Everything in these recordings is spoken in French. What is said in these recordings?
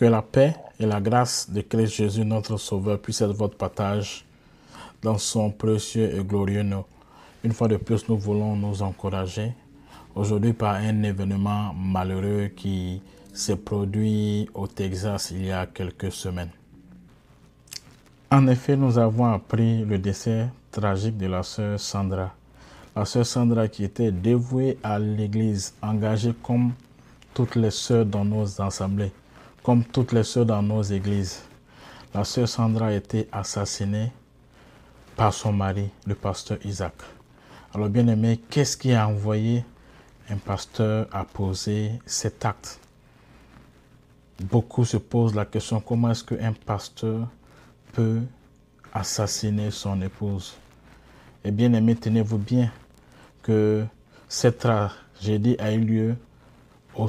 Que la paix et la grâce de Christ Jésus, notre Sauveur, puissent être votre partage dans son précieux et glorieux nom. Une fois de plus, nous voulons nous encourager aujourd'hui par un événement malheureux qui s'est produit au Texas il y a quelques semaines. En effet, nous avons appris le décès tragique de la sœur Sandra. La sœur Sandra qui était dévouée à l'Église, engagée comme toutes les sœurs dans nos assemblées, comme toutes les sœurs dans nos églises. La sœur Sandra a été assassinée par son mari, le pasteur Isaac. Alors bien aimé, qu'est-ce qui a envoyé un pasteur à poser cet acte? Beaucoup se posent la question, comment est-ce qu'un pasteur peut assassiner son épouse? Et bien aimé, tenez-vous bien que cette tragédie a eu lieu au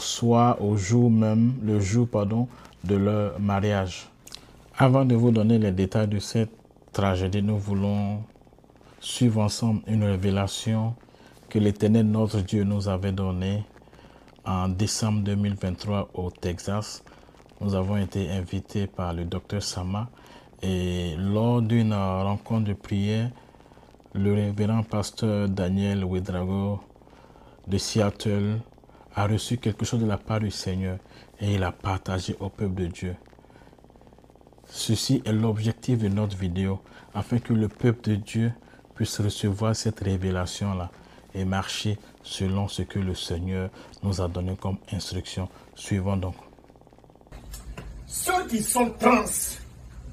jour même de leur mariage. Avant de vous donner les détails de cette tragédie, nous voulons suivre ensemble une révélation que l'Éternel notre Dieu nous avait donnée en décembre 2023 au Texas. Nous avons été invités par le docteur Sama et lors d'une rencontre de prière, le révérend pasteur Daniel Ouedraogo de Seattle a reçu quelque chose de la part du Seigneur et il a partagé au peuple de Dieu. Ceci est l'objectif de notre vidéo, afin que le peuple de Dieu puisse recevoir cette révélation-là et marcher selon ce que le Seigneur nous a donné comme instruction. Suivons donc. Ceux qui sont trans,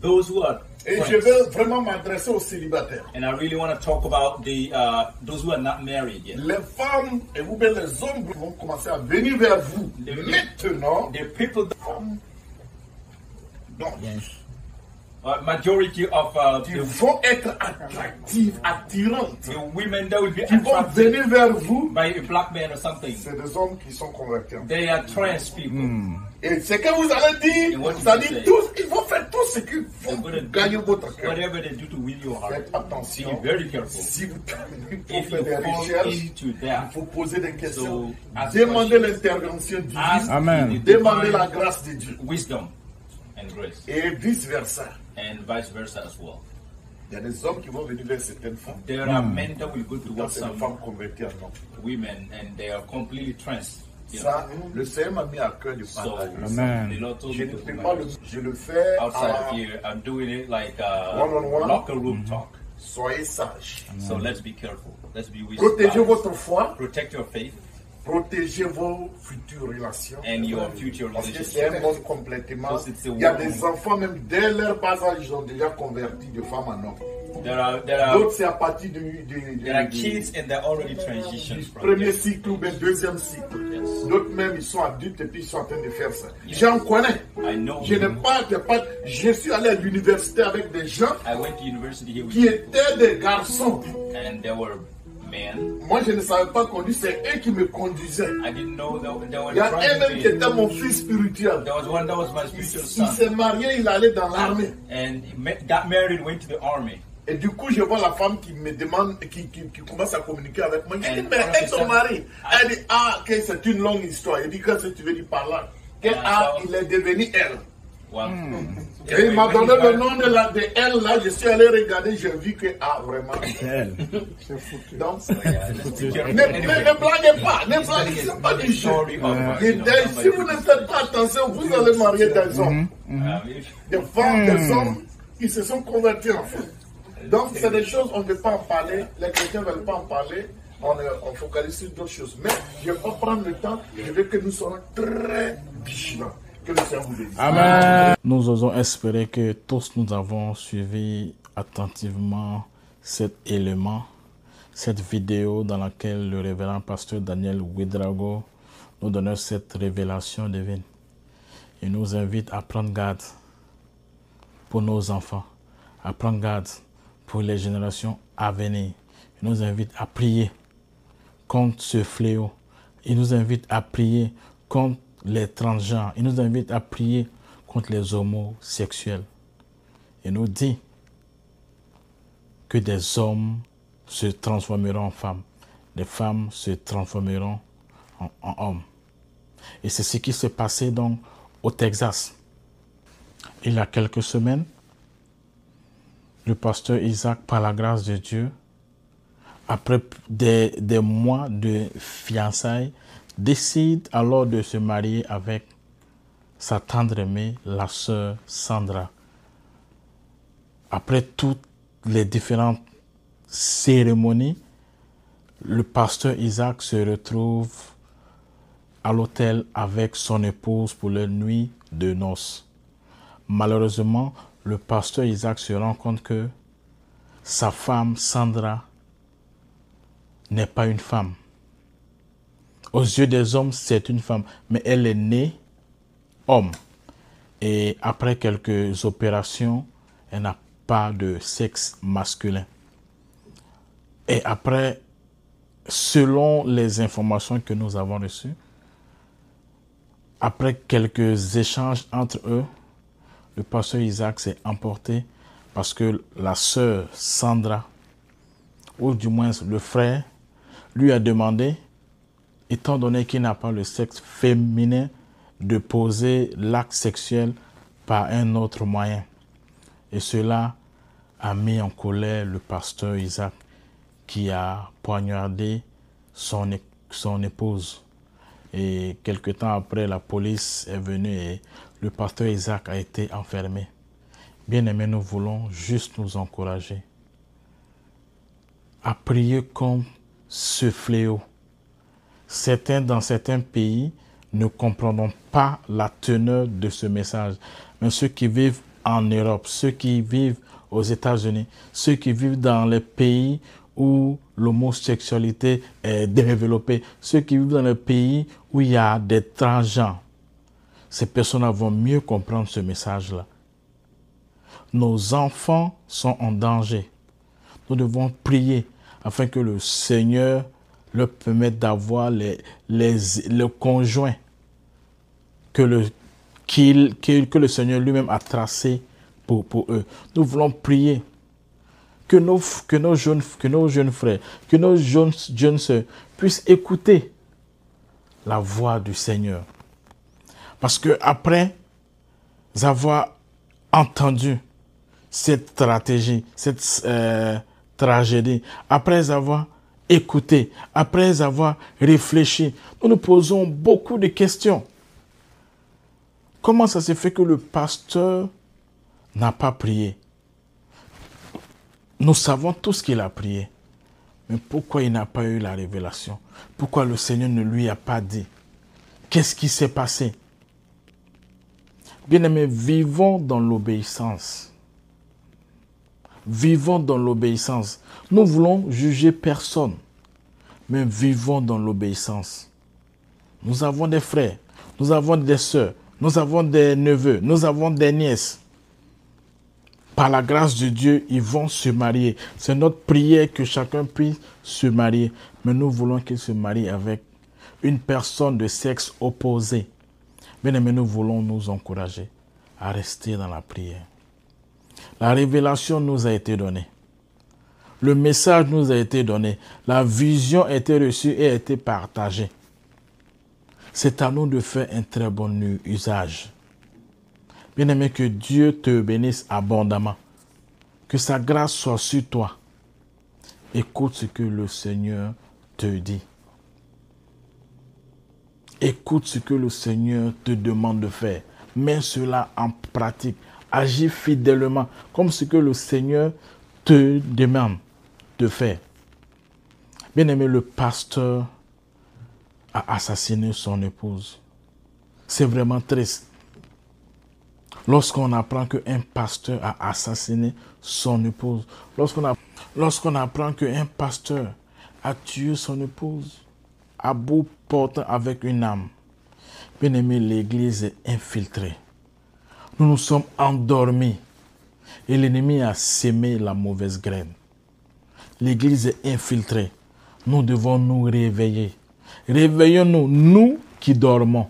those who are et trans. je veux vraiment m'adresser aux célibataires. And I really want to talk about those who are not married yet. Les femmes et vous bien les hommes vont commencer à venir vers vous. Maintenant, The people, donc, majority of qui the vont être attractives, attirantes, women that will be qui vont attracted venir vers vous, by a black man or something, c'est des hommes qui sont convertis. they are trans people. Et ce que vous allez dire, And what ça you dit say. tous, ils vont faire tout ce qu'ils They're vont gonna gagner votre cœur. whatever they do to win your heart. Faites attention. Be very careful. Si vous terminez pour If faire you des fall recherches, into il that, faut poser des questions. So, ask Demandez questions. l'intervention divine. Ask Amen. the Demandez divine la grâce de Dieu. wisdom and grace, Et vice-versa. and vice versa as well. Il y a des hommes qui vont venir vers certaines femmes. There are men that will go Quand towards c'est des some femmes converties en hommes. women and they are completely trans. You Ça, le Seigneur m'a mis à cœur de know. So partager. Amen. the Lord told Je me ne to fais do pas my je le fais outside à of here. I'm doing it like One-on-one. locker room talk. soyez sages. So let's be careful. Let's be Protégez wise. votre foi, Protect your faith protégez vos futures relations. and your future Parce que c'est un relationship. monde complètement. Because it's a Il y a world. des enfants, même dès leur bas âge, ils ont déjà converti de femmes en hommes. There D'autres, c'est à partir there are kids and they're already du transitioned from premier there. cycle ou bien deuxième cycle. Yes. D'autres même, ils sont adultes et puis ils sont en train de faire ça. J'en connais. I know. Je n'ai pas, je suis allé à l'université avec des gens I went to university here with qui people, étaient des garçons. and there were men. Moi, je ne savais pas conduire, c'est eux qui me conduisaient. I didn't know that they were Il y a un driving même qui me. était mon fils spirituel. There was one that was my spiritual Il son, s'est marié, il allait dans l'armée. and he got married, went to the army. Et du coup, je vois la femme qui me demande, qui commence à communiquer avec moi. Je dis, And mais one of et the ton sons- mari? Elle dit, que c'est une longue histoire. Elle dit, qu'est-ce que tu veux dire par là? So- Il est devenu elle. Well, Et il m'a donné le nom de elle là. Je suis allé regarder, j'ai vu que, vraiment. Elle. Donc, yeah, let's be careful. ne blaguez pas, ne blaguez, c'est pas du jeu. Story of, Et si vous ne faites pas attention, vous allez marier des hommes. Des femmes, des hommes qui se sont convertis en fait. Donc, c'est des choses, on ne veut pas en parler, les chrétiens ne veulent pas en parler, on focalise sur d'autres choses. Mais je ne vais pas prendre le temps, je veux que nous soyons très vigilants. Que le Seigneur vous bénisse. Amen. Nous osons espérer que tous nous avons suivi attentivement cet élément, cette vidéo dans laquelle le révérend pasteur Daniel Ouedraogo nous donne cette révélation divine. Il nous invite à prendre garde pour nos enfants, à prendre garde pour les générations à venir. Il nous invite à prier contre ce fléau. Il nous invite à prier contre les transgenres. Il nous invite à prier contre les homosexuels. Il nous dit que des hommes se transformeront en femmes, des femmes se transformeront en hommes. Et c'est ce qui s'est passé donc au Texas. Il y a quelques semaines, le pasteur Isaac, par la grâce de Dieu, après des mois de fiançailles, décide alors de se marier avec sa tendre aimée, la sœur Sandra. Après toutes les différentes cérémonies, le pasteur Isaac se retrouve à l'hôtel avec son épouse pour leur nuit de noces. Malheureusement, le pasteur Isaac se rend compte que sa femme Sandra n'est pas une femme. Aux yeux des hommes, c'est une femme, mais elle est née homme. Et après quelques opérations, elle n'a pas de sexe masculin. Et après, selon les informations que nous avons reçues, après quelques échanges entre eux, le pasteur Isaac s'est emporté parce que la sœur Sandra, ou du moins le frère, lui a demandé, étant donné qu'il n'a pas le sexe féminin, de poser l'acte sexuel par un autre moyen. Et cela a mis en colère le pasteur Isaac qui a poignardé son épouse. Et quelque temps après, la police est venue et le pasteur Isaac a été enfermé. Bien-aimés, nous voulons juste nous encourager à prier contre ce fléau. Dans certains pays ne comprendront pas la teneur de ce message. Mais ceux qui vivent en Europe, ceux qui vivent aux États-Unis, ceux qui vivent dans les pays où l'homosexualité est développée, ceux qui vivent dans les pays où il y a des transgenres, ces personnes vont mieux comprendre ce message-là. Nos enfants sont en danger. Nous devons prier afin que le Seigneur leur permette d'avoir le conjoint que le Seigneur lui-même a tracé pour eux. Nous voulons prier que nos jeunes frères, que nos jeunes sœurs puissent écouter la voix du Seigneur. Parce que après avoir entendu cette stratégie, cette tragédie, après avoir écouté, après avoir réfléchi, nous nous posons beaucoup de questions. Comment ça se fait que le pasteur n'a pas prié? Nous savons tous qu'il a prié. Mais pourquoi il n'a pas eu la révélation? Pourquoi le Seigneur ne lui a pas dit? Qu'est-ce qui s'est passé? Bien-aimés, vivons dans l'obéissance. Vivons dans l'obéissance. Nous voulons juger personne, mais vivons dans l'obéissance. Nous avons des frères, nous avons des sœurs, nous avons des neveux, nous avons des nièces. Par la grâce de Dieu, ils vont se marier. C'est notre prière que chacun puisse se marier. Mais nous voulons qu'ils se marient avec une personne de sexe opposé. Bien-aimés, nous voulons nous encourager à rester dans la prière. La révélation nous a été donnée. Le message nous a été donné. La vision a été reçue et a été partagée. C'est à nous de faire un très bon usage. Bien-aimé, que Dieu te bénisse abondamment. Que sa grâce soit sur toi. Écoute ce que le Seigneur te dit. Écoute ce que le Seigneur te demande de faire. Mets cela en pratique. Agis fidèlement comme ce que le Seigneur te demande de faire. Bien-aimé, le pasteur a assassiné son épouse. C'est vraiment triste. Lorsqu'on apprend qu'un pasteur a assassiné son épouse, lorsqu'on apprend qu'un pasteur a tué son épouse à bout portant avec une âme, bien aimé, l'église est infiltrée. Nous nous sommes endormis et l'ennemi a sémé la mauvaise graine. L'église est infiltrée. Nous devons nous réveiller. Réveillons-nous, nous qui dormons.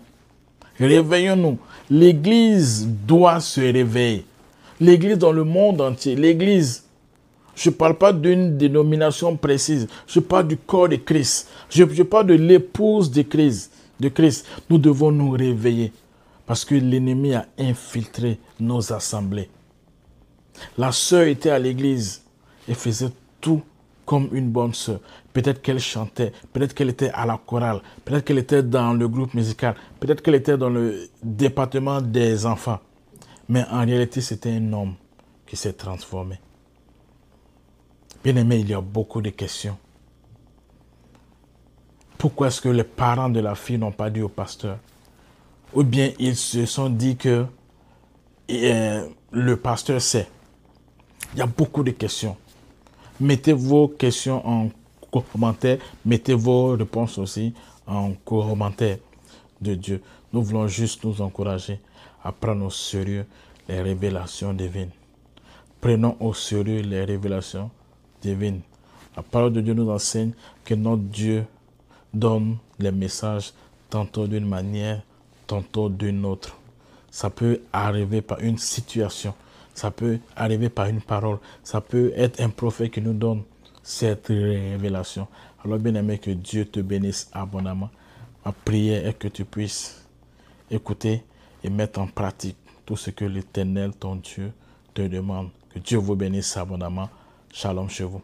Réveillons-nous. L'église doit se réveiller. L'église dans le monde entier. L'église, je ne parle pas d'une dénomination précise. Je parle du corps de Christ. Je parle de l'épouse de Christ. Nous devons nous réveiller. Parce que l'ennemi a infiltré nos assemblées. La sœur était à l'église et faisait tout comme une bonne sœur. Peut-être qu'elle chantait, peut-être qu'elle était à la chorale, peut-être qu'elle était dans le groupe musical, peut-être qu'elle était dans le département des enfants. Mais en réalité, c'était un homme qui s'est transformé. Bien aimé, il y a beaucoup de questions. Pourquoi est-ce que les parents de la fille n'ont pas dit au pasteur? Ou bien ils se sont dit que le pasteur sait. Il y a beaucoup de questions. Mettez vos questions en commentaire. Mettez vos réponses aussi en commentaire de Dieu. Nous voulons juste nous encourager à prendre au sérieux les révélations divines. Prenons au sérieux les révélations divines. La parole de Dieu nous enseigne que notre Dieu donne les messages tantôt d'une manière, tantôt d'une autre. Ça peut arriver par une situation, ça peut arriver par une parole, ça peut être un prophète qui nous donne cette révélation. Alors bien aimé, que Dieu te bénisse abondamment. Ma prière est que tu puisses écouter et mettre en pratique tout ce que l'Éternel, ton Dieu, te demande. Que Dieu vous bénisse abondamment. Shalom chez vous.